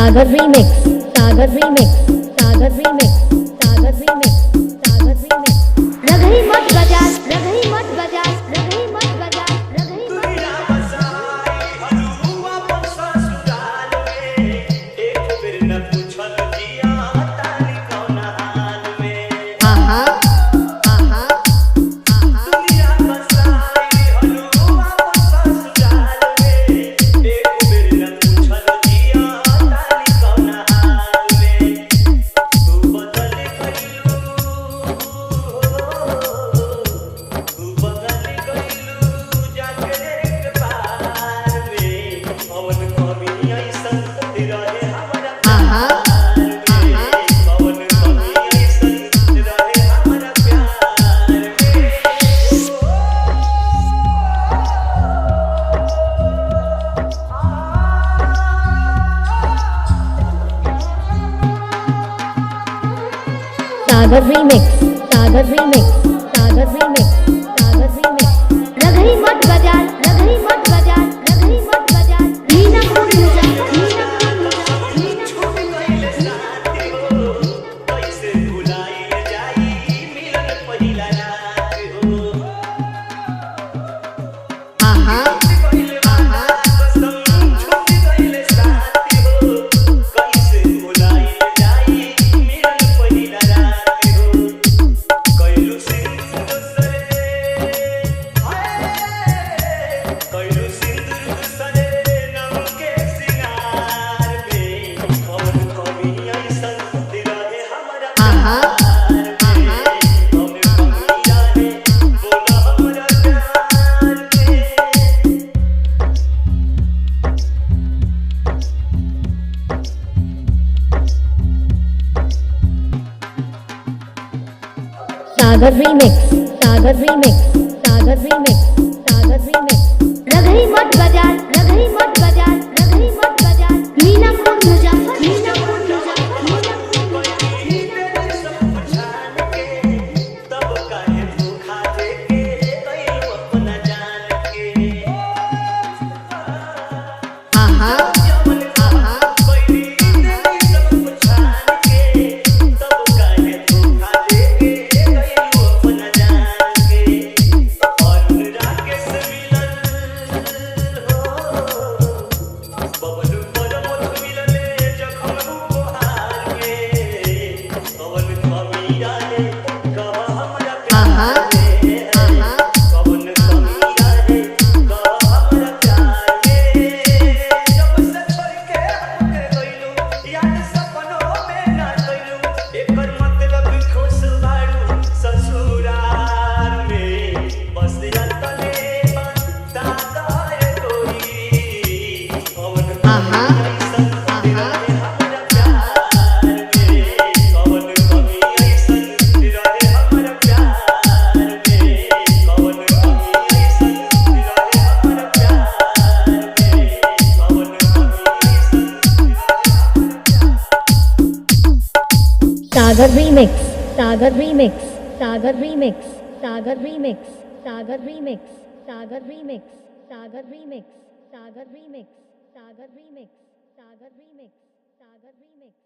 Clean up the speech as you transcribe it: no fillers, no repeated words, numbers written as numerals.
सागर remix, सागर remix, सागर remix, सागर remix, सागर remix. रगही मत बजा, रगही मत बजा, रगही मत बजा, रगही मत बजा। आहा, आहा, सागर रीमिक्स, सागर रीमिक्स, सागर रीमिक्स, सागर रीमिक्स। रगही मत बजा, रगही मत बजा, रगही मत बजा। मीना कौन मुझा, मीना कौन मुझा, मीना कौन मुझा। आहा, आहा, सागर रीमिक्स, सागर रीमिक्स, सागर रीमिक्स, सागर रीमिक्स। रगही मत बजा, रगही मत बजा, रगही मत बजा। मीना कौन मुझा, मीना कौन मुझा, मीना कौन मुझा। आहा, आहा, सागर रीमिक्स, सागर रीमिक्स, सागर रीमिक्स, सागर रीमिक्स, सागर रीमिक्स, सागर रीमिक्स, सागर रीमिक्स, सागर रीमिक्स, सागर रीमिक्स, सागर रीमिक्स, सागर रीमिक्स।